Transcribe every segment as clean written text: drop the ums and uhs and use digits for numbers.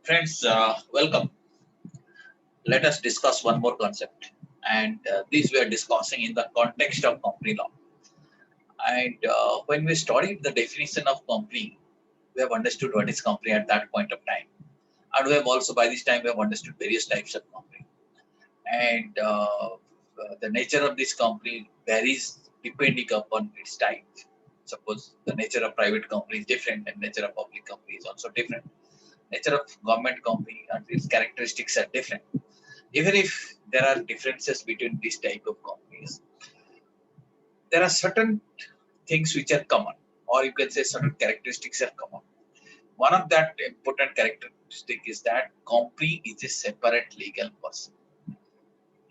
Friends, welcome. Let us discuss one more concept. And this we are discussing in the context of company law. And when we studied the definition of company, we have understood what is company at that point of time. And we have also, by this time, we have understood various types of company. And the nature of this company varies depending upon its type. Suppose the nature of private company is different and nature of public company is also different. Nature of government company and its characteristics are different. Even if there are differences between these type of companies, there are certain things which are common, or you can say certain characteristics are common. One of that important characteristic is that company is a separate legal person.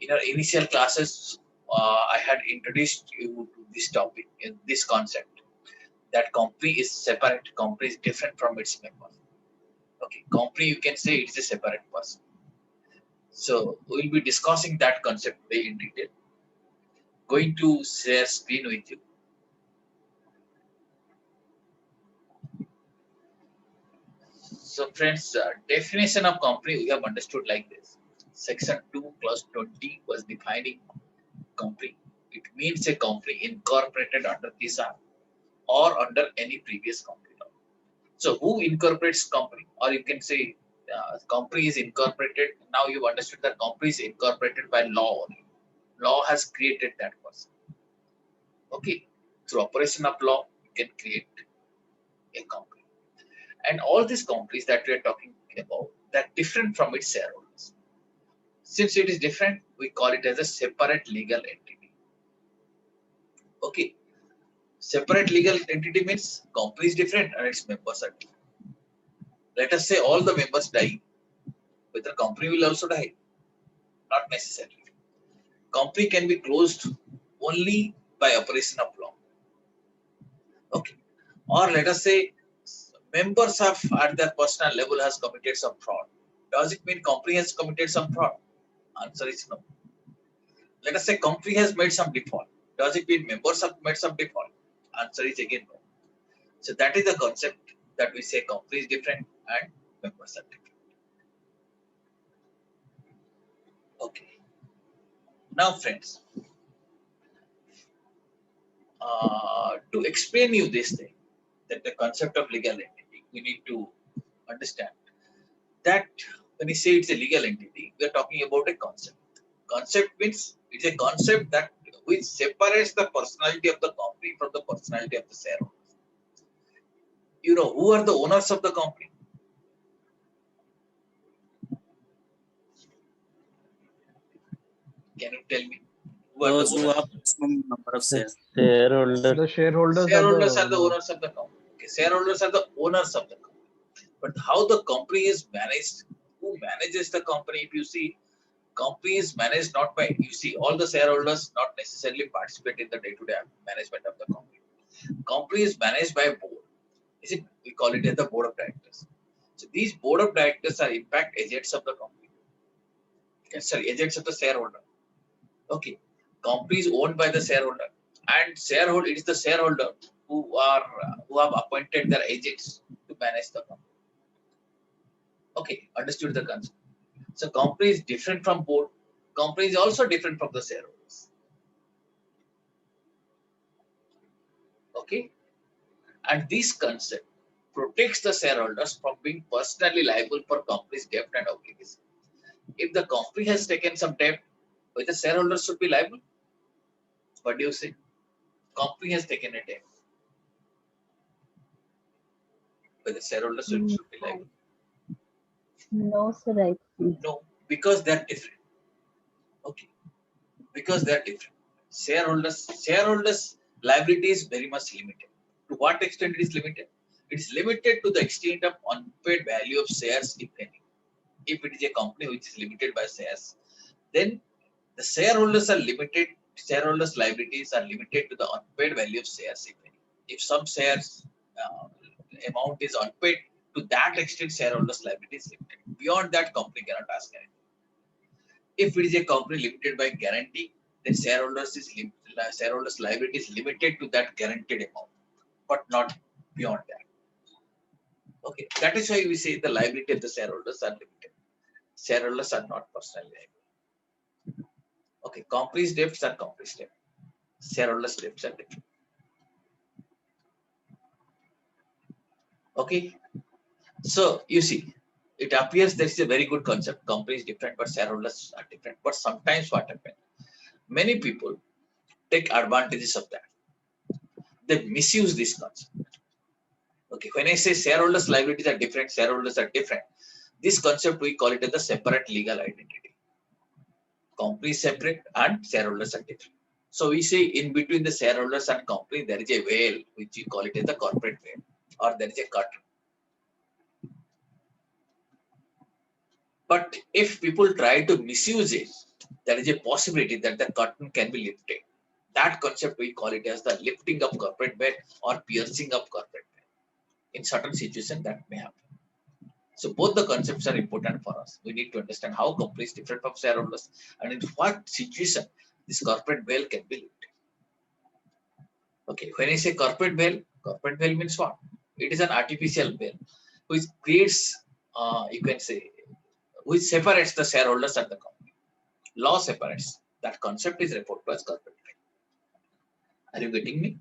In our initial classes, I had introduced you to this topic, this concept, that company is separate, company is different from its members. Okay, company you can say it is a separate person. So we'll be discussing that concept today in detail. Going to share screen with you. So friends, definition of company we have understood like this. Section 2 clause 20 was defining company. It means a company incorporated under this act or under any previous company law. So who incorporates company, or you can say company is incorporated. Now you've understood that company is incorporated by law only. Law has created that person. Okay, through operation of law, you can create a company. And all these companies that we are talking about, they're different from its shareholders. Since it is different, we call it as a separate legal entity. Okay, separate legal entity means company is different and its members are different. Let us say all the members die, but the company will also die. Not necessarily. Company can be closed only by operation of law. Okay, or let us say members have at their personal level has committed some fraud. Does it mean company has committed some fraud? Answer is no. Let us say company has made some default. Does it mean members have made some default? Answer is again no. So that is the concept that we say company is different and members are different. Okay. Now friends, to explain you this thing, that the concept of legal entity, we need to understand that when we say it's a legal entity, we are talking about a concept. Concept means it's a concept that which separates the personality of the company from the personality of the shareholders. You know, who are the owners of the company? Can you tell me? Who are the Those who owners? have maximum number of The shares. shareholders. The shareholders Shareholders are are the the owners of the company. Okay. Shareholders are the owners of the company. But how the company is managed, who manages the company? If you see, company is managed not by, you see, all the shareholders not necessarily participate in the day-to-day management of the company. Company is managed by a board. Is it? We call it as the board of directors. So these board of directors are in fact agents of the company. Sorry, agents of the shareholder. Okay. Company is owned by the shareholder, and shareholder, it is the shareholder who have appointed their agents to manage the company. Okay, understood the concept. So company is different from board. Company is also different from the shareholders. Okay, and this concept protects the shareholders from being personally liable for company's debt and obligation. If the company has taken some debt, whether shareholders should be liable. What do you say? Company has taken a debt, whether shareholders should be liable. No, sir, I think. No, because they're different. Okay, because they're different. Shareholders liability is very much limited. To what extent it is limited? It is limited to the extent of unpaid value of shares, if any. If it is a company which is limited by shares, then the shareholders are limited. Shareholders liabilities are limited to the unpaid value of shares, if any. If some shares amount is unpaid, to that extent shareholders liability is limited. Beyond that, company cannot ask anything. If it is a company limited by guarantee, then shareholders liability is limited to that guaranteed amount, but not beyond that. Okay, that is why we say the liability of the shareholders are limited. Shareholders are not personally liable. Okay, company's debts are company's debt. Shareholders' debts are different. Okay, so you see, it appears there is a very good concept. Company is different, but shareholders are different. But sometimes what happens? Many people take advantages of that. They misuse this concept. Okay, when I say shareholders' liabilities are different, shareholders are different. This concept we call it as the separate legal identity. Company is separate and shareholders are different. So we say in between the shareholders and company there is a veil which we call it as the corporate veil, or there is a curtain. But if people try to misuse it, there is a possibility that the curtain can be lifted. That concept we call it as the lifting of corporate veil or piercing of corporate veil. In certain situations that may happen. So both the concepts are important for us. We need to understand how company is different from shareholders and in what situation this corporate veil can be lifted. Okay, when I say corporate veil means what? It is an artificial veil which creates, you can say, which separates the shareholders and the company. Law separates. That concept is referred to as corporate veil. Are you getting me?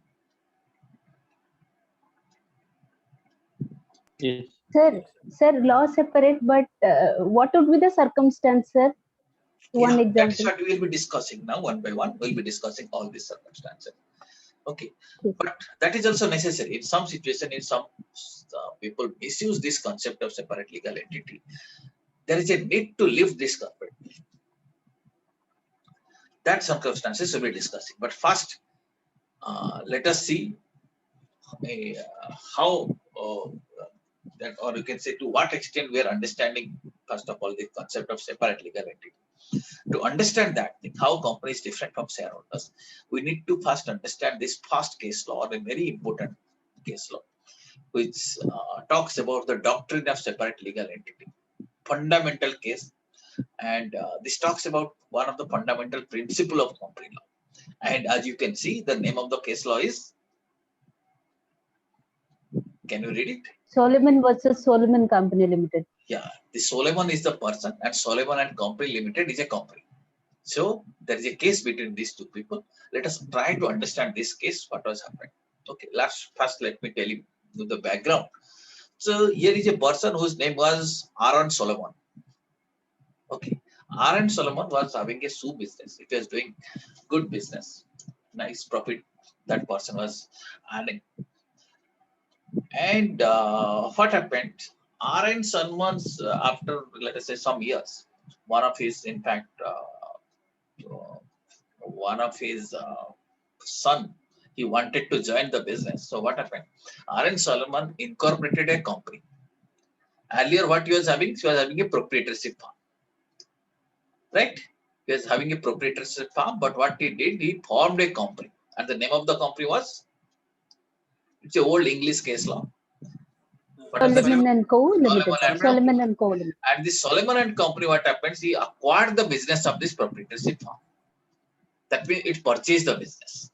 Yes. Sir, law separate, but what would be the circumstance, sir? One Yeah, that is example. what we will be discussing now. One by one, we'll be discussing all these circumstances. Okay, Yes. but that is also necessary. In some situation, in some people misuse this concept of separate legal entity. There is a need to lift this corporate. That circumstances we'll be discussing. But first, let us see how that, or you can say to what extent we are understanding first of all the concept of separate legal entity. To understand that thing, how company is different from shareholders, we need to first understand this first case law, or a very important case law, which talks about the doctrine of separate legal entity. Fundamental case, and this talks about one of the fundamental principle of company law. And as you can see, the name of the case law is, can you read it? Solomon versus Solomon Company Limited. Yeah, the Solomon is the person and Solomon and Company Limited is a company. So there is a case between these two people. Let us try to understand this case, what was happening. Okay, first let me tell you the background. So here is a person whose name was Aaron Solomon. Okay, Aaron Solomon was having a shoe business. It was doing good business, nice profit that person was earning. And what happened? Aaron Solomon's after let us say some years, one of his in fact one of his son, he wanted to join the business. So what happened? Aaron Solomon incorporated a company. Earlier, what he was having a proprietorship farm, right? He was having a proprietorship farm, but what he did, he formed a company, and the name of the company was, it's an old English case law. What was the name? Solomon and Co. Limited. Solomon and Solomon and Co. Limited. And this Solomon and Company, what happens? He acquired the business of this proprietorship farm. That means it purchased the business.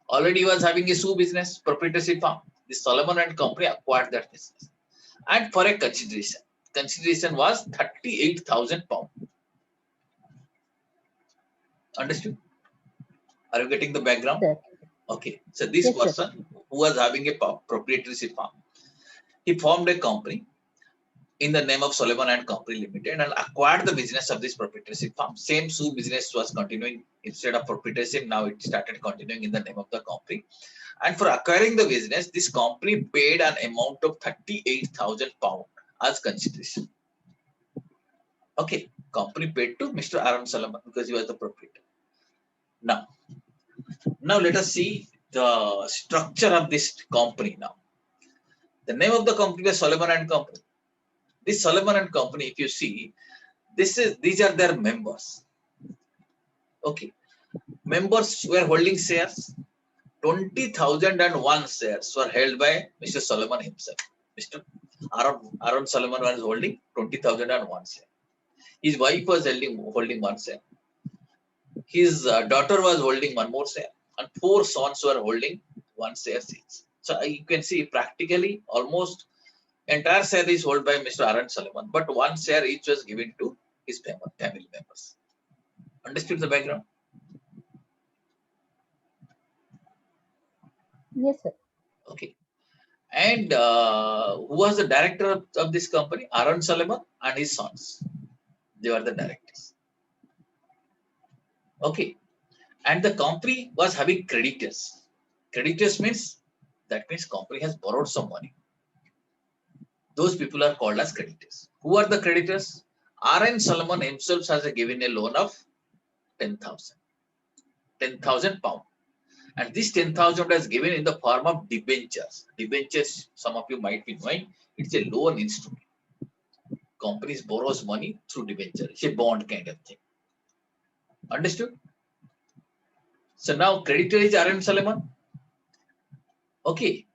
Already he was having a shoe business, proprietorship farm. This Solomon and Company acquired that business. And for a consideration. Consideration was 38,000 pounds. Understood? Are you getting the background? Sir. Okay. So this Yes, person who was having a proprietorship farm, he formed a company in the name of Solomon and Company Limited and acquired the business of this proprietorship farm. Same shoe business was continuing. Instead of proprietorship, now it started continuing in the name of the company. And for acquiring the business, this company paid an amount of 38,000 pounds as consideration. Okay, company paid to Mr. Aaron Solomon because he was the proprietor. Now let us see the structure of this company now. The name of the company was Solomon and Company. This Solomon and Company, if you see, these are their members. Okay, members were holding shares. 20,001 shares were held by Mr. Solomon himself. Mr. Aaron Solomon was holding 20,001 shares. His wife was holding one share. His daughter was holding one more share, and 4 sons were holding one share each. So you can see practically almost entire share is held by Mr. Aaron Solomon, but one share each was given to his family members. Understood the background? Yes, sir. Okay. And who was the director of this company? Aaron Solomon and his sons. They were the directors. Okay. And the company was having creditors. Creditors means, that means company has borrowed some money. Those people are called as creditors. Who are the creditors? Aaron Solomon himself has given a loan of 10,000. 10,000 pound. And this 10,000 was given in the form of debentures. Debentures, some of you might be knowing, it's a loan instrument. Companies borrows money through debenture. It's a bond kind of thing. Understood? So now creditor is Aaron Solomon. Okay.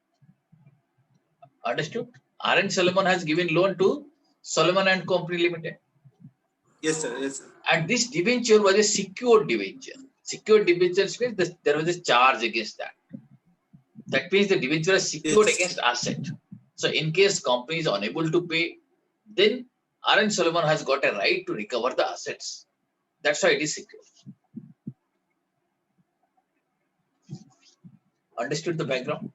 Understood? Aaron Solomon has given loan to Solomon and Company Limited. Yes, sir. Yes, sir. And this debenture was a secured debenture. Secured debenture means there was a charge against that. That means the debenture is secured against asset. So in case company is unable to pay, then Aaron Solomon has got a right to recover the assets. That's why it is secure. Understood the background?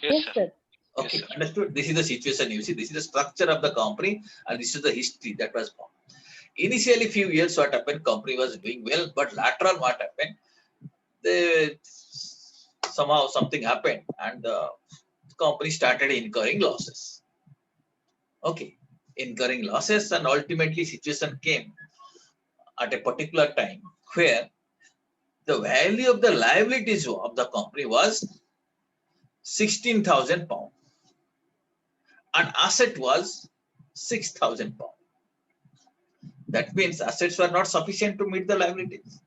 Yes, sir. Okay, Yes, sir. understood. This is the situation. You see, this is the structure of the company, and this is the history that was formed. Initially, few years what happened, company was doing well, but later on what happened, somehow something happened, and the company started incurring losses. Okay, incurring losses, and ultimately situation came at a particular time where the value of the liabilities of the company was 16,000 pounds, and asset was 6,000 pounds. That means assets were not sufficient to meet the liabilities.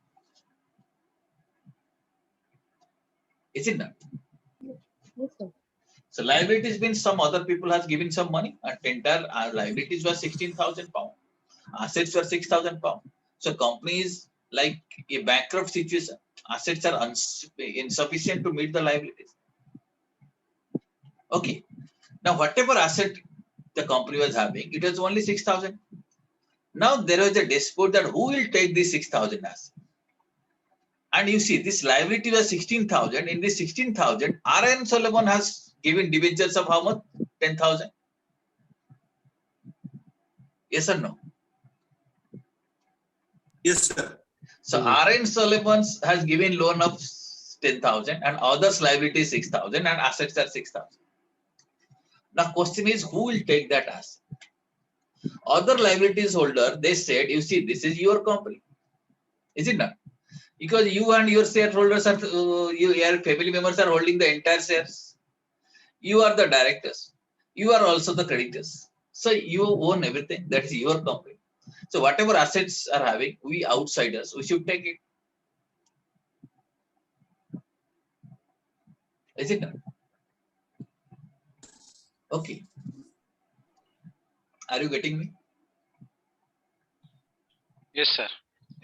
Is it not? Yes, sir. So liabilities means some other people has given some money, and entire liabilities were 16,000 pounds. Assets were 6,000 pounds. So company is like a bankrupt situation. Assets are insufficient to meet the liabilities. Okay. Now whatever asset the company was having, it was only 6,000. Now there was a dispute that who will take this 6,000 asset. And you see, this liability was 16,000. In this 16,000, Aaron Solomon has given debentures of how much? 10,000. Yes or no? Yes, sir. So Aaron Solomon has given loan of 10,000 and others liability 6,000 and assets are 6,000. Now question is, who will take that asset? Other liabilities holder, they said, you see, this is your company. Is it not? Because you and your shareholders are, your family members are holding the entire shares. You are the directors. You are also the creditors. So you own everything. That is your company. So whatever assets are having, we outsiders, we should take it. Is it not? Okay. Are you getting me? Yes, sir.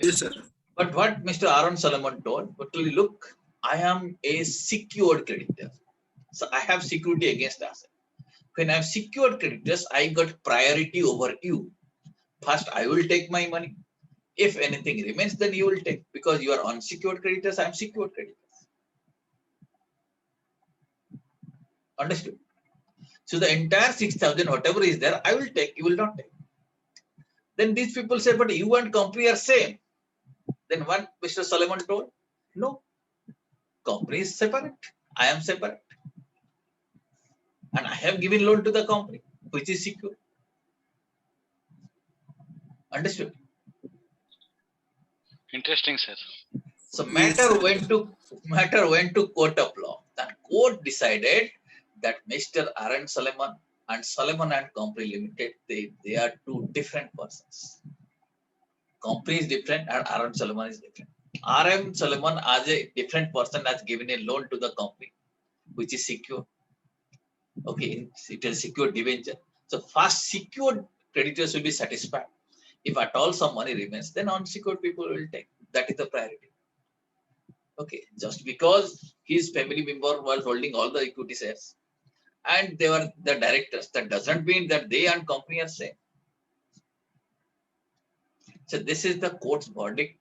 Yes, sir. But what Mr. Aaron Solomon told, but look, I am a secured creditor. So I have security against asset. When I have secured creditors, I got priority over you. First, I will take my money. If anything remains, then you will take, because you are unsecured creditors, I am secured creditors. Understood? So the entire 6,000, whatever is there, I will take, you will not take. Then these people say, but you and company are same. Then what Mr. Solomon told? No, company is separate. I am separate. And I have given loan to the company, which is secure. Understood? Interesting, sir. So matter went to court of law. And court decided that Mr. Aaron Solomon and Solomon and Company Limited, they are two different persons. Company is different and Aaron Solomon is different. Aaron Solomon as a different person has given a loan to the company, which is secure. Okay, it is secure debenture. So first secured creditors will be satisfied. If at all some money remains, then unsecured people will take. That is the priority. Okay, just because his family member was holding all the equity shares and they were the directors, that doesn't mean that they and company are same. So this is the court's verdict,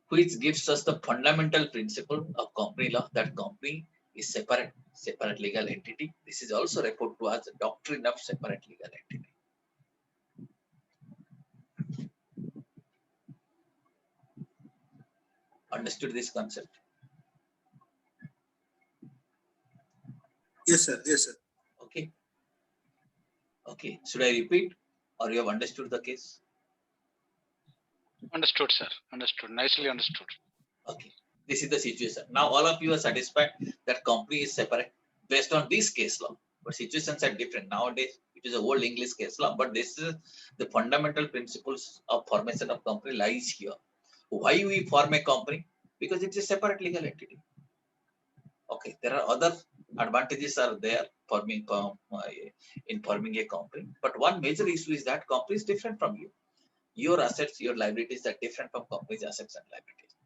which gives us the fundamental principle of company law, that company is separate legal entity. This is also referred to as the doctrine of separate legal entity. Understood this concept? Yes, sir. Yes, sir. Okay. Okay. Should I repeat, or you have understood the case? Understood, sir. Understood. Nicely understood. Okay. This is the situation. Now all of you are satisfied that company is separate based on this case law. But situations are different nowadays. It is a old English case law, but this is the fundamental principles of formation of company lies here. Why we form a company? Because it's a separate legal entity. Okay, there are other advantages are there in forming a company, but one major issue is that company is different from you. Your assets, your liabilities are different from company's assets and liabilities.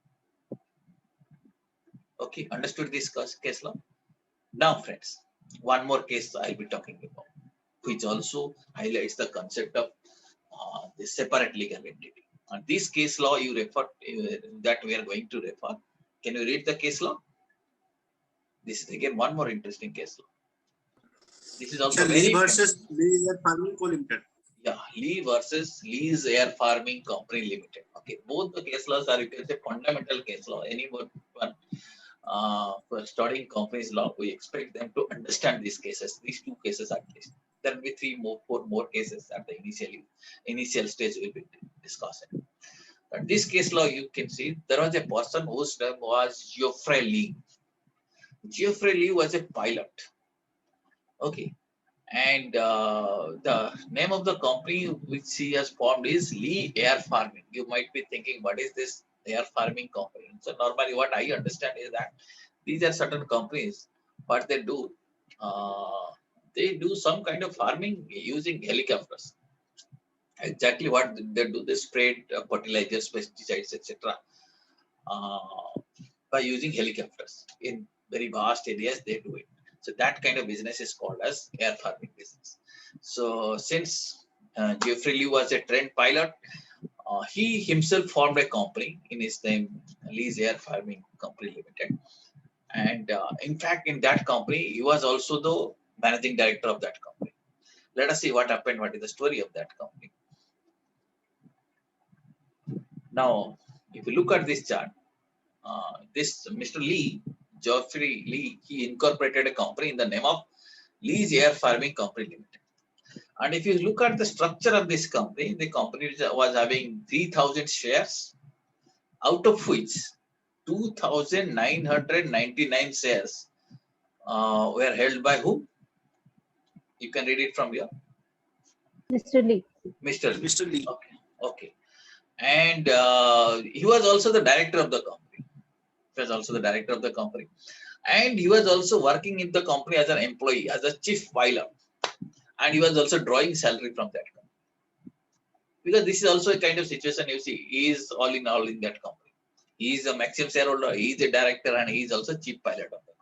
Okay, understood this case law? Now, friends, one more case I'll be talking about, which also highlights the concept of the separate legal entity. And this case law you refer that we are going to refer. Can you read the case law? This is again one more interesting case law. This is also Sir, Lee very versus Lee Air Farming Co. Limited. yeah, Lee versus Lee's Air Farming Company Limited. Okay, both the case laws are, you can say, fundamental case law. Anyone for studying companies law, we expect them to understand these cases, these two cases at least. There will be four more cases at the initial stage will be discussed. But this case law, you can see there was a person whose name was Geoffrey Lee. Geoffrey Lee was a pilot. Okay, and the name of the company which he has formed is Lee Air Farming. You might be thinking, what is this air farming company? So normally what I understand is that these are certain companies, what they do some kind of farming using helicopters. Exactly what they do, they sprayed fertilizers, pesticides, etc. By using helicopters in very vast areas, they do it. So that kind of business is called as air farming business. So since Geoffrey Lee was a trained pilot, he himself formed a company in his name, Lee's Air Farming Company Limited. And in fact, in that company, he was also the managing director of that company. Let us see what happened, what is the story of that company. Now, if you look at this chart, this Mr. Lee, Geoffrey Lee, he incorporated a company in the name of Lee's Air Farming Company Limited. And if you look at the structure of this company, the company was having 3,000 shares, out of which 2,999 shares were held by whom? You can read it from here. Mr. Lee. Mr. Lee. Mr. Lee. Okay. Okay. And he was also the director of the company. He was also the director of the company. And he was also working in the company as an employee, as a chief pilot. And he was also drawing salary from that company. Because this is also a kind of situation you see, he is all in that company. He is a maximum shareholder, he is a director, and he is also chief pilot of the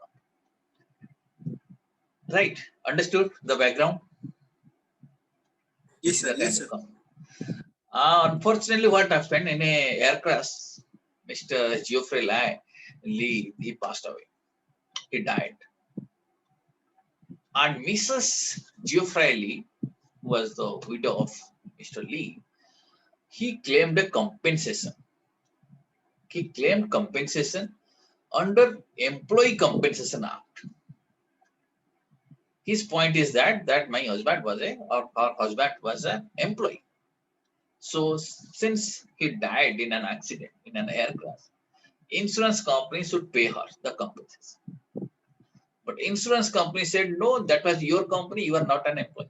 company. Right? Understood the background? Yes, sir. Yes, sir. Unfortunately, what happened in a air crash, Mr. Geoffrey Lee, he passed away. He died. And Mrs. Geoffrey Lee, who was the widow of Mr. Lee, he claimed a compensation. He claimed compensation under Employee Compensation Act. His point is that my husband was our husband was an employee. So since he died in an accident, in an air crash, insurance company should pay her the compensation. But insurance company said, no, that was your company, you are not an employee.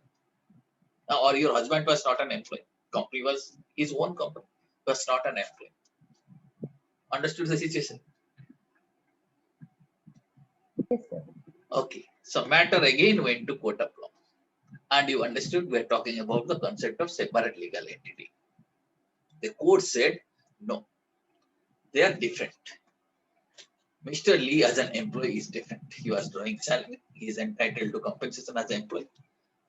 Or your husband was not an employee. Company was his own company, was not an employee. Understood the situation? Yes, sir. Okay. So matter again went to court of law. And you understood we're talking about the concept of separate legal entity. The court said, no, they are different. Mr. Lee as an employee is different. He was drawing salary. He is entitled to compensation as an employee.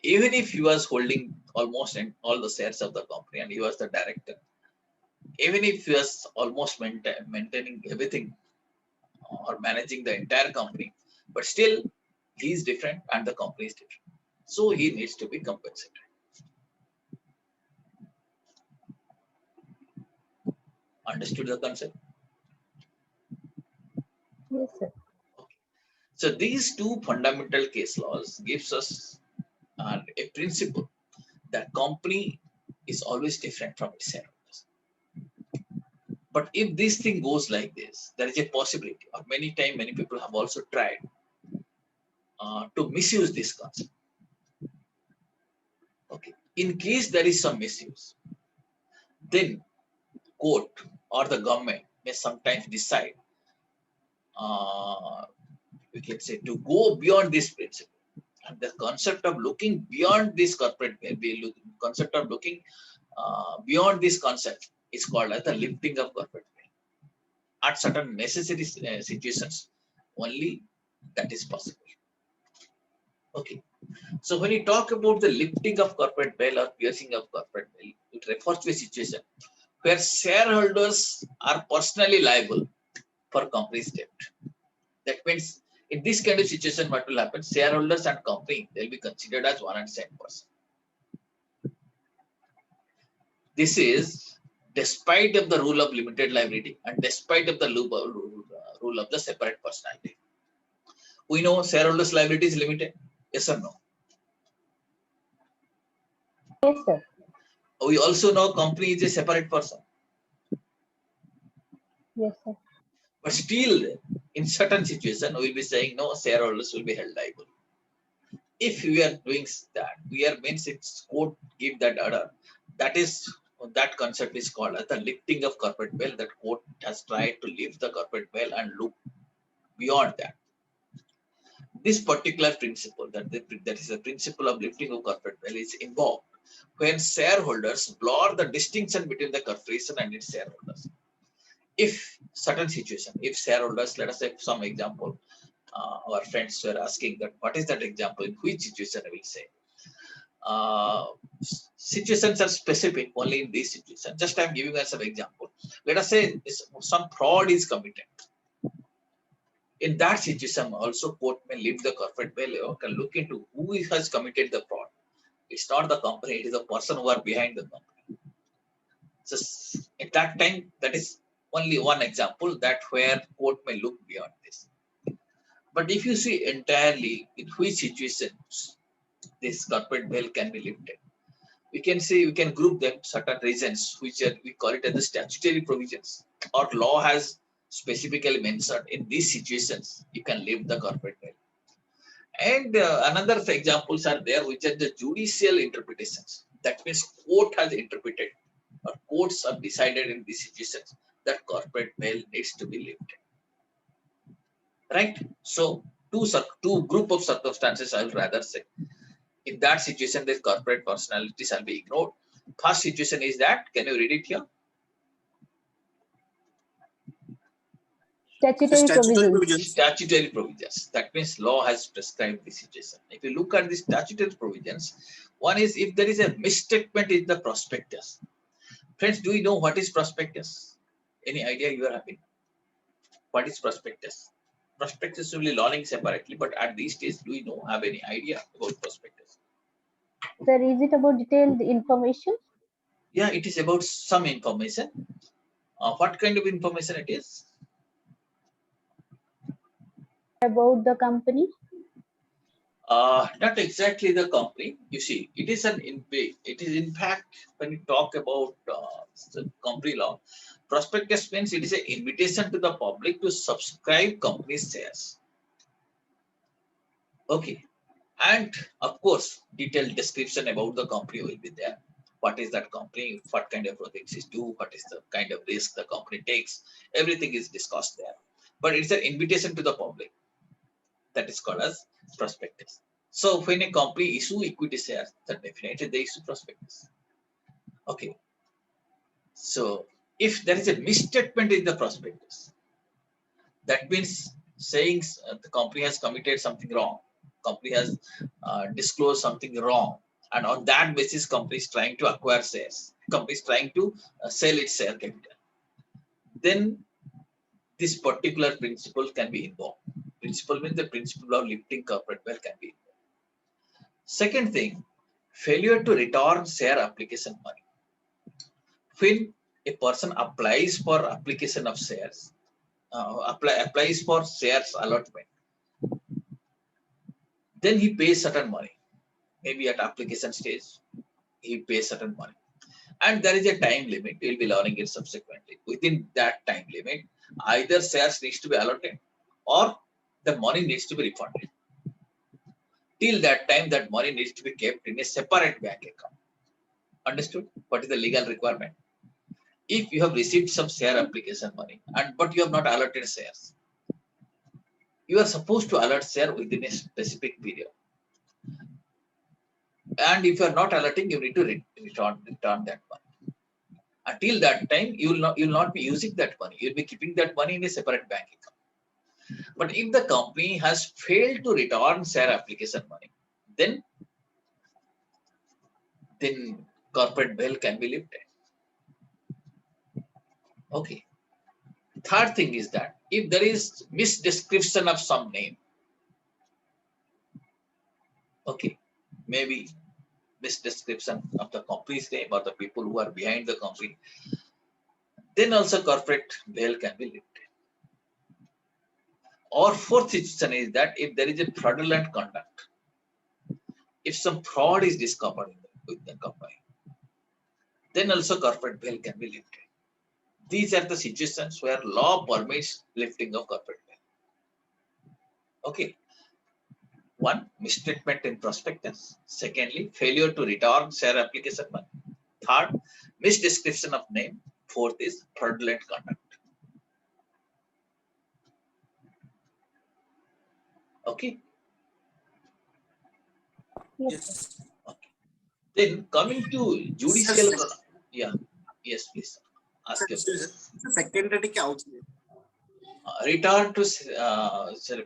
Even if he was holding almost all the shares of the company and he was the director, even if he was almost maintaining everything or managing the entire company, but still he is different and the company is different. So he needs to be compensated. Understood the concept? Yes, sir. So these two fundamental case laws gives us a principle that company is always different from its shareholders. But if this thing goes like this, there is a possibility, or many times many people have also tried to misuse this concept. Okay, in case there is some misuse, then court or the government may sometimes decide, we can say, to go beyond this principle. And the concept of looking beyond this corporate, concept of looking beyond this concept is called as the lifting of corporate veil. At certain necessary situations, only that is possible. Okay. So when you talk about the lifting of corporate veil or piercing of corporate veil, it refers to a situation where shareholders are personally liable for company's debt. That means in this kind of situation, what will happen? Shareholders and company, they'll be considered as one and same person. This is despite of the rule of limited liability and despite of the rule of the separate personality. We know shareholders' liability is limited. Yes or no? Yes, sir. We also know company is a separate person. Yes, sir. But still, in certain situation, we will be saying no, shareholders will be held liable. If we are doing that, we are means it's court give that order. That concept is called as the lifting of corporate veil. That court has tried to lift the corporate veil and look beyond that. This particular principle, that is the principle of lifting of corporate veil, is invoked when shareholders blur the distinction between the corporation and its shareholders. If certain situation, if shareholders, let us say some example, our friends were asking that what is that example, in which situation I will say. Situations are specific only in this situation. Just I'm giving us an example. Let us say some fraud is committed. In that situation, also court may lift the corporate veil or can look into who has committed the fraud. It's not the company, it is the person who are behind the company. So at that time, that is only one example that where court may look beyond this. But if you see entirely in which situations this corporate veil can be lifted, we can say we can group them certain reasons which are, we call it as the statutory provisions or law has specifically mentioned in these situations you can lift the corporate veil. And another examples are there which are the judicial interpretations. That means court has interpreted or courts have decided in these situations that corporate veil needs to be lifted. Right? So two group of circumstances I would rather say. In that situation, the corporate personality shall be ignored. First situation is that, can you read it here? Statutory provisions. provisions. Statutory provisions. That means law has prescribed the situation. If you look at the statutory provisions, one is if there is a misstatement in the prospectus. Friends, do you know what is prospectus? Any idea you are having? What is prospectus? Prospectus will be learning separately, but at this stage, do you have any idea about prospectus? Sir, is it about detailed information? Yeah, it is about some information. What kind of information it is? About the company? Not exactly the company. You see, it is in fact when you talk about the company law, prospectus means it is an invitation to the public to subscribe company shares. Okay, and of course, detailed description about the company will be there. What is that company? What kind of projects it do? What is the kind of risk the company takes? Everything is discussed there. But it's an invitation to the public. That is called as prospectus. So when a company issue equity shares, then definitely they issue prospectus. Okay. So if there is a misstatement in the prospectus, That means saying the company has committed something wrong. Company has disclosed something wrong. And on that basis, company is trying to acquire shares. Company is trying to sell its share capital. Then this particular principle can be invoked. Principle means the principle of lifting corporate wealth can be invoked. Second thing, failure to return share application money. When a person applies for application of shares, applies for shares allotment, then he pays certain money. Maybe at application stage, he pays certain money. And there is a time limit. We'll be learning it subsequently. Within that time limit, either shares needs to be allotted or the money needs to be refunded. Till that time, that money needs to be kept in a separate bank account. Understood? What is the legal requirement? If you have received some share application money, but you have not allotted shares, you are supposed to allot share within a specific period. And if you are not allotting, you need to return that money. Until that time, you will not be using that money. You'll be keeping that money in a separate bank account. But if the company has failed to return share application money, then corporate bail can be lifted. Okay. Third thing is that if there is misdescription of some name, okay, maybe misdescription of the company's name or the people who are behind the company, then also corporate bail can be lifted. Or fourth situation is that if there is a fraudulent conduct, if some fraud is discovered with the company, then also corporate bail can be lifted. These are the situations where law permits lifting of corporate bail. Okay. One, misstatement in prospectus. Secondly, failure to return share application money. Third, misdescription of name. Fourth is fraudulent conduct. Okay. Yes. Okay. Then coming to judicial. Yeah. Yes, please. Ask your question. Secondary क्या होती है? Return to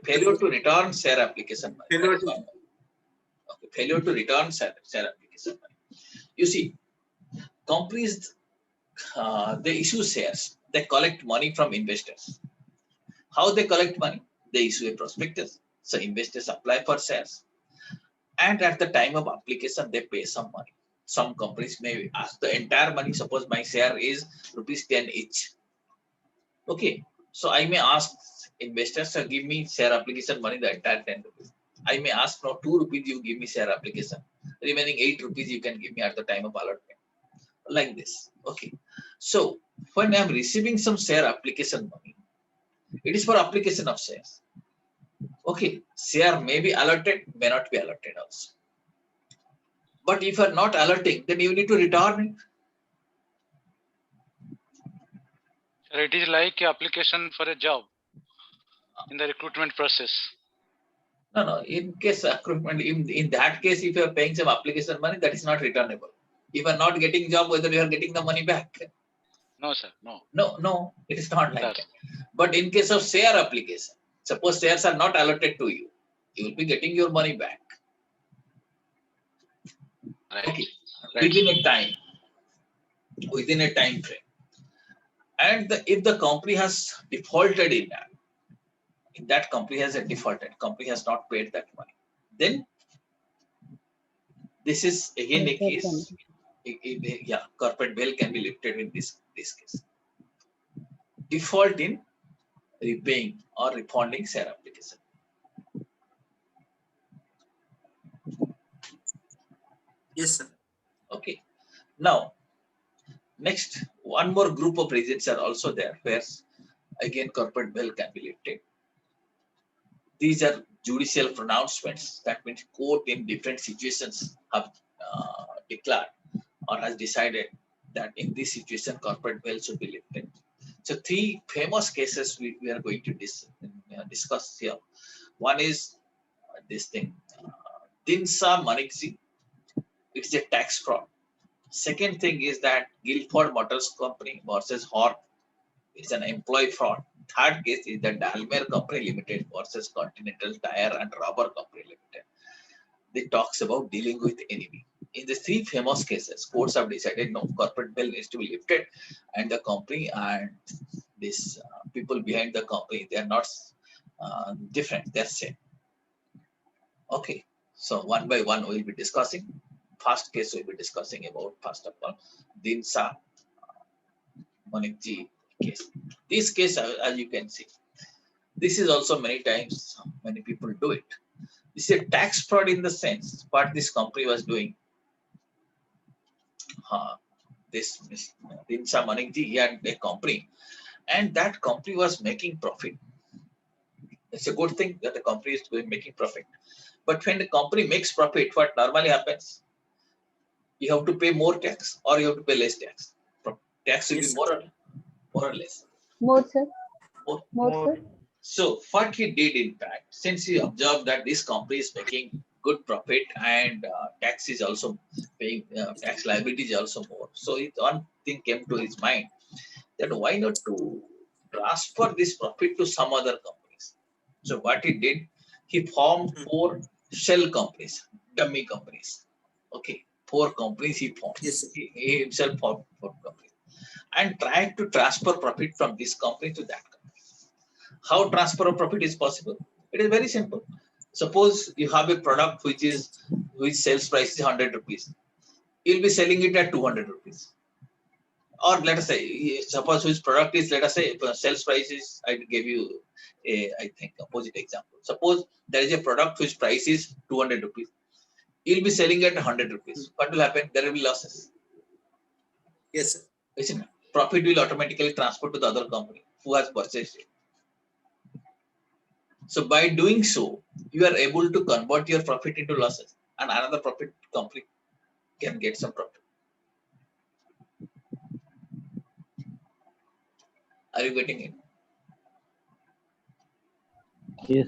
failure to return share application money. Failure to return share application money. You see, companies they issue shares. They collect money from investors. How they collect money? They issue a prospectus. So investors apply for shares, and at the time of application, they pay some money. Some companies may ask the entire money. Suppose my share is ₹10 each. Okay, so I may ask investors to give me share application money, the entire 10 rupees. I may ask now 2 rupees you give me share application. Remaining 8 rupees you can give me at the time of allotment. Like this. Okay. So when I'm receiving some share application money, it is for application of shares. Okay, share may be allotted, may not be allotted also. But if you are not allotting, then you need to return it. Sir, it is like application for a job in the recruitment process. No. In case recruitment, in that case, if you are paying some application money, that is not returnable. If you are not getting job, whether you are getting the money back. No, sir. No. No, it is not like Sir. that. But in case of share application, suppose shares are not allotted to you, you will be getting your money back. Right. Okay. Right. Within a time frame. And if the company has defaulted in that, if that company has company has not paid that money, then this is again a case. Corporate bail can be lifted in this case. Default in repaying or refunding share application. Yes, sir. Okay. Now, next, one more group of reasons are also there where again corporate bail can be lifted. These are judicial pronouncements. That means court in different situations have declared or has decided that in this situation corporate bail should be lifted. So three famous cases we are going to discuss here. One is this thing, Dinsa Manikzi. It's a tax fraud. Second thing is that Guilford Motors Company versus Horn. It's an employee fraud. third case is the Dalmere Company Limited versus Continental Tire and Rubber Company Limited. They talks about dealing with enemy. In the three famous cases, courts have decided no, corporate veil needs to be lifted, and the company and these people behind the company, they are not different, they're same. Okay, so one by one we'll be discussing. First case we'll be discussing about, first of all, Dinsa Manikji case. This case, as you can see, this is also many times many people do it. This is a tax fraud in the sense what this company was doing. This Dinsa Manikji, he had a company, and that company was making profit. It's a good thing that the company is making profit. But when the company makes profit, what normally happens? You have to pay more tax or you have to pay less tax. Tax will Yes, be sir. more or less. More, sir. More. More, sir. So what he did, in fact, since he observed that this company is making good profit and tax is also paying, tax liability is also more. So one thing came to his mind, that why not to transfer this profit to some other companies. So what he did, he formed 4 shell companies, dummy companies. Okay, 4 companies he formed. Yes, sir. He himself formed 4 companies and tried to transfer profit from this company to that company. How transfer of profit is possible? It is very simple. Suppose you have a product which sales price is 100 rupees. You'll be selling it at 200 rupees. Or let us say, suppose which product is, let us say, sales price is, I gave you a, I think, opposite example. Suppose there is a product whose price is 200 rupees. You'll be selling at 100 rupees. What will happen? There will be losses. Yes, sir. Isn't it? Profit will automatically transfer to the other company who has purchased it. So by doing so, you are able to convert your profit into losses, and another profit company can get some profit. Are you getting it? Yes.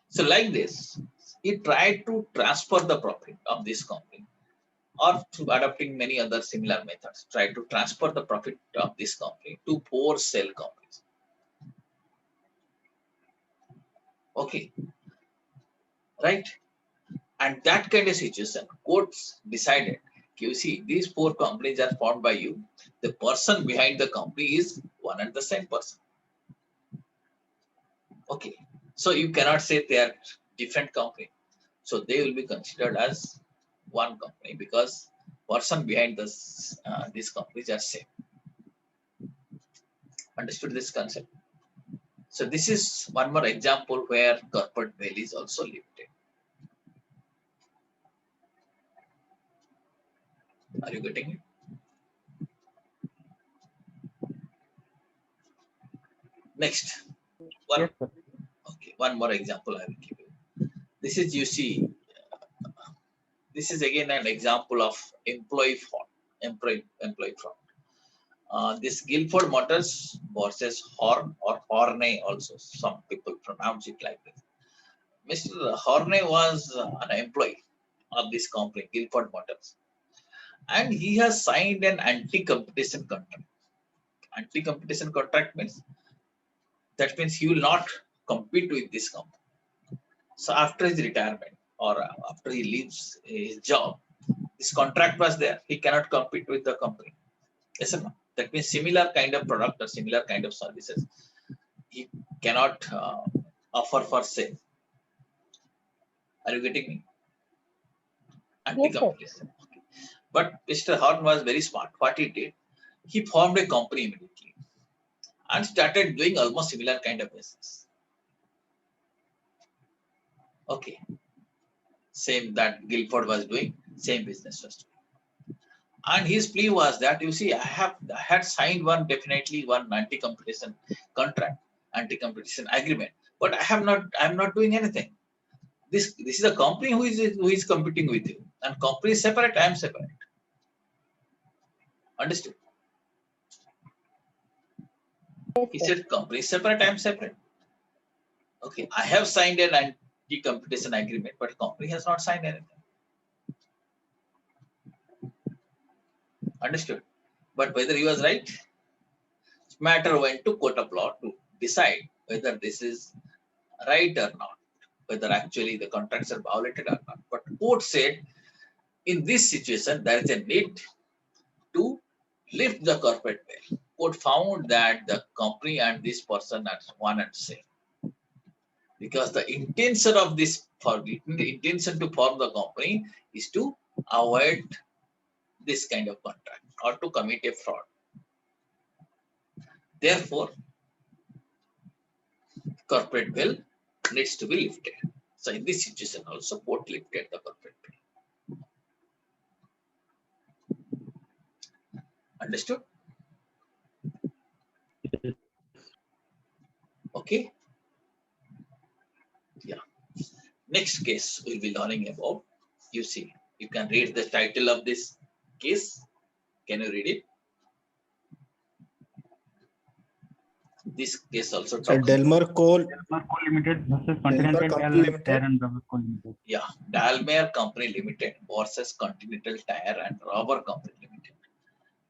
So like this, he tried to transfer the profit of this company, or through adopting many other similar methods, try to transfer the profit of this company to 4 cell companies. Okay, right? And that kind of situation, courts decided, you see, these 4 companies are formed by you. The person behind the company is one and the same person. Okay, so you cannot say they are different company. So they will be considered as one company because person behind this these companies are same. Understood this concept? So this is one more example where corporate veil is also lifted. Are you getting it? Next, one, Yes, sir. okay, one more example I will give you. This is, you see, this is again an example of employee fraud. Employee fraud. This Guilford Motors versus Horn or Horney also. Some people pronounce it like this. Mr. Horney was an employee of this company, Guilford Motors, and he has signed an anti-competition contract. Anti-competition contract means he will not compete with this company. So after his retirement or after he leaves his job, this contract was there. He cannot compete with the company. Yes or no? That means similar kind of product or similar kind of services he cannot offer for sale. Are you getting me? Anti-competition. Okay. But Mr. Horn was very smart. What he did, he formed a company immediately and started doing almost similar kind of business. Okay. Same that Guilford was doing, same business was doing. And his plea was that, you see, I had signed one anti-competition contract, anti-competition agreement, but I'm not doing anything. This is a company who is competing with you, and company is separate, I am separate. Understood? He said company is separate, I am separate. Okay, I have signed an anti-competition agreement, but company has not signed anything. Understood? But whether he was right, matter went to court of law to decide whether this is right or not, whether actually the contracts are violated or not. But court said in this situation there is a need to lift the corporate veil. Court found that the company and this person are one and same, because the intention of this, for the intention to form the company is to avoid this kind of contract or to commit a fraud. Therefore, corporate veil needs to be lifted. So in this situation also court lifted the corporate veil. Understood? Okay. Yeah. Next case we'll be learning about. You see, you can read the title of this case. Can you read it? This case also So talks. Delmer Coal, Delmar Co. Limited versus Delmar Continental Company Tire Limited. Tire and Rubber Co. Limited. Yeah, Dalmare Company Limited versus Continental Tire and Rubber Company Limited.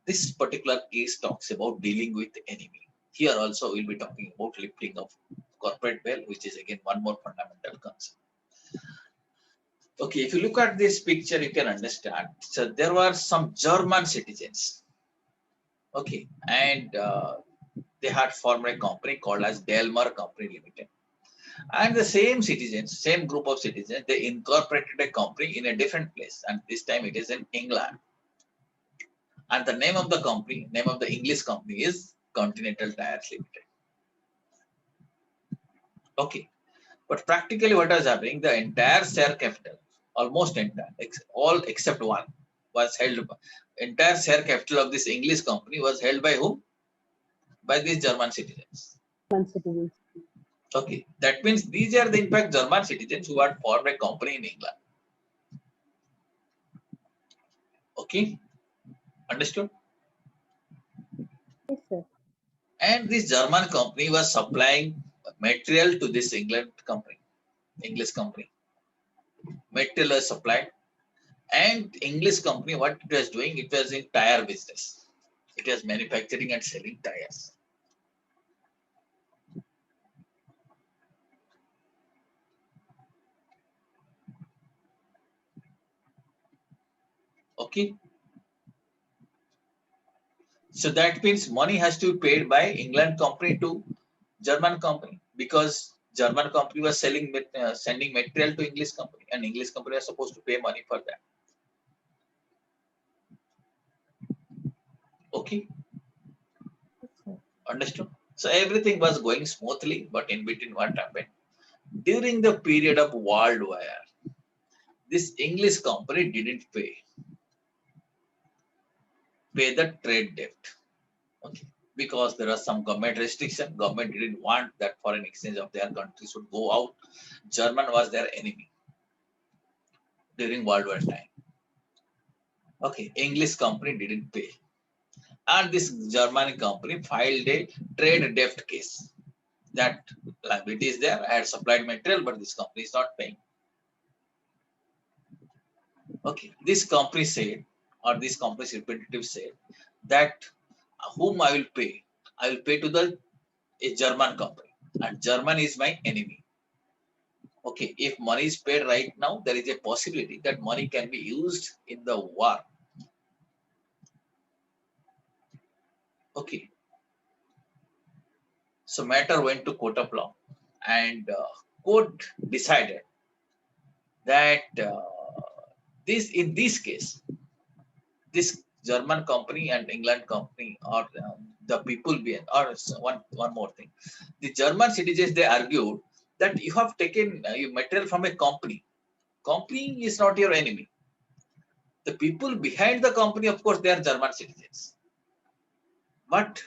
This particular case talks about dealing with the enemy. Here also we'll be talking about lifting of corporate veil, which is again one more fundamental concept. Okay, if you look at this picture, you can understand. So there were some German citizens. Okay, and they had formed a company called as Delmar Company Limited. And the same citizens, same group of citizens, they incorporated a company in a different place. And this time it is in England. And the name of the company, name of the English company is Continental Tires Limited. Okay. But practically what was happening, the entire share capital, almost entire, all except one, was held by, entire share capital of this English company was held by whom? By these German citizens. Citizens. Okay. That means these are the in fact German citizens who had formed a company in England. Okay. Understood? Yes, sir. And this German company was supplying material to this England company, English company. Material was supplied, and English company, what it was doing, it was in tire business. It was manufacturing and selling tires. Okay. So that means money has to be paid by England company to German company, because German company was selling, sending material to English company, and English company was supposed to pay money for that. Okay. Yes, sir. Understood? So everything was going smoothly, but in between what happened? During the period of World War, this English company didn't pay the trade debt. Okay. Because there was some government restriction. Government didn't want that foreign exchange of their country should go out. German was their enemy during World War time. Okay. English company didn't pay. And this German company filed a trade debt case. That liability is there. I had supplied material, but this company is not paying. Okay, this company said, or this company's representative said, that whom I will pay? I will pay to a German company, and German is my enemy. Okay, if money is paid right now, there is a possibility that money can be used in the war. Okay. So matter went to court of law, and court decided that in this case, this German company and England company, or the people behind, or one more thing, the German citizens, they argued that you have taken your material from a company. Company is not your enemy. The people behind the company, of course, they are German citizens. But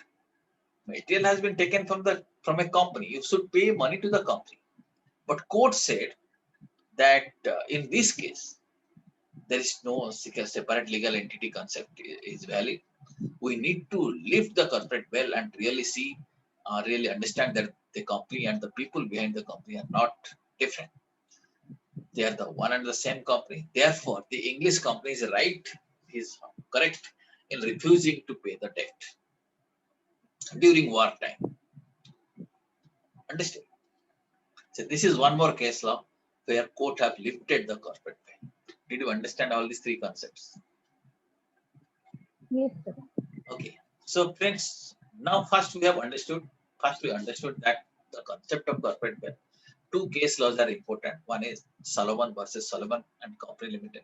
material has been taken from a company. You should pay money to the company. But court said that in this case, there is no separate legal entity concept is valid. We need to lift the corporate veil and really see, really understand that the company and the people behind the company are not different. They are the one and the same company. Therefore, the English company is right, is correct in refusing to pay the debt during wartime. Understood? So this is one more case law where court have lifted the corporate veil. Did you understand all these three concepts? Yes, sir. Okay. So friends, now first we understood that the concept of corporate veil. Two case laws are important. One is Solomon versus Solomon and Company Limited.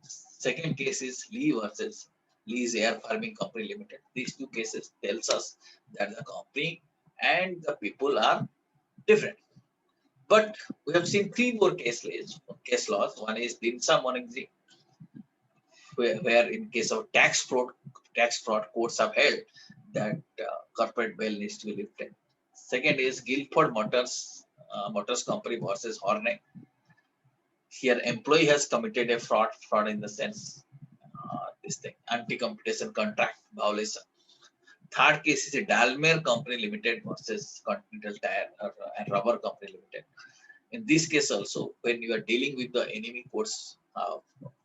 Second case is Lee versus Lee's Air Farming Company Limited. These two cases tells us that the company and the people are different. But we have seen three more case laws. One is Dimsa Moningji, where in case of tax fraud, courts have held that corporate veil needs to be lifted. Second is Guilford Motors Company versus Horney. Here, employee has committed a fraud in the sense anti-competition contract violation. Third case is a Dalmere Company Limited versus Continental Tire and Rubber Company Limited. In this case also, when you are dealing with the enemy courts,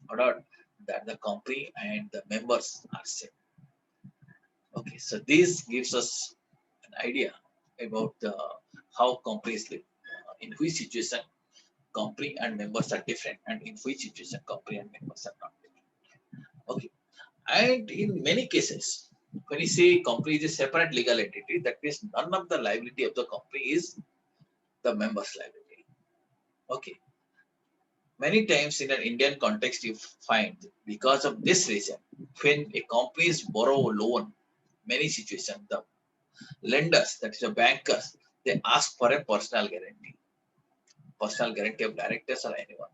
ordered that the company and the members are same. Okay, so this gives us an idea about how companies live, in which situation company and members are different, and in which situation company and members are not different. Okay, and in many cases, when you say company is a separate legal entity, that means none of the liability of the company is the members' liability. Okay. Many times in an Indian context, you find because of this reason, when a companies borrow loan, many situations, the lenders, that is the bankers, they ask for a personal guarantee of directors or anyone,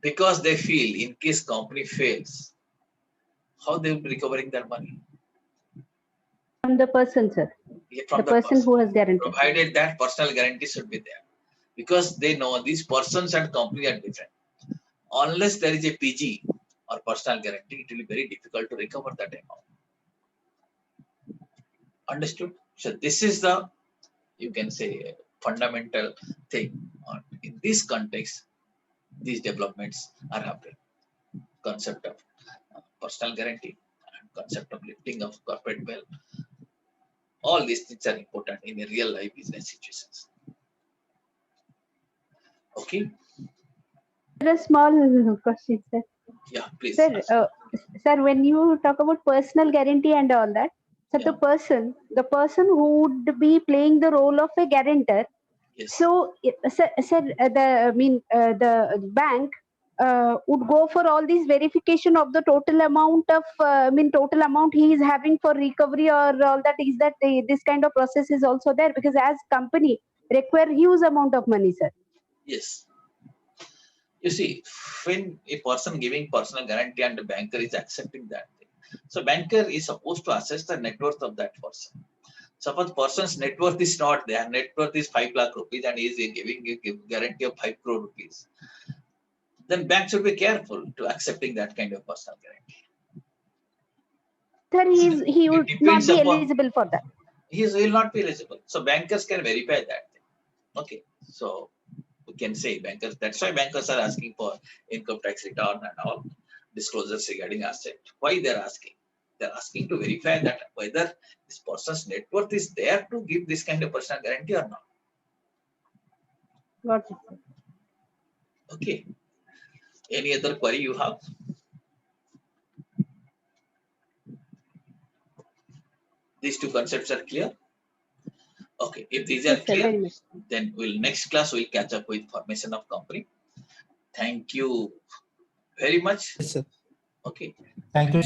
because they feel in case company fails, how they will be recovering their money? From the person, sir. From the person who has guaranteed. Provided that personal guarantee should be there, because they know these persons and company are different. Unless there is a PG or personal guarantee, it will be very difficult to recover that amount. Understood? So this is the, you can say, fundamental thing. In this context, these developments are happening. Concept of personal guarantee and concept of lifting of corporate veil. All these things are important in a real life business situations. Okay. A small question, sir. Yeah, please. Sir, when you talk about personal guarantee and all that, so Yeah. the person who would be playing the role of a guarantor. Yes. So, sir, the bank would go for all these verification of the total amount of, total amount he is having for recovery or all that. Is that this kind of process is also there? Because as company require huge amount of money, sir. Yes. You see, when a person giving personal guarantee and the banker is accepting that thing, so banker is supposed to assess the net worth of that person. Suppose person's net worth is not there, net worth is 5 lakh rupees and he is giving a guarantee of 5 crore rupees. Then bank should be careful to accepting that kind of personal guarantee. Sir, he would not be eligible for that. He will not be eligible. So bankers can verify that thing. Okay. So we can say bankers, that's why bankers are asking for income tax return and all disclosures regarding asset. Why they're asking? They're asking to verify that whether this person's net worth is there to give this kind of personal guarantee or not. Got it, sir. Okay. Any other query you have? These two concepts are clear? Okay. If these are clear, then next class we'll catch up with formation of company. Thank you very much. Yes, sir. Okay. Thank you.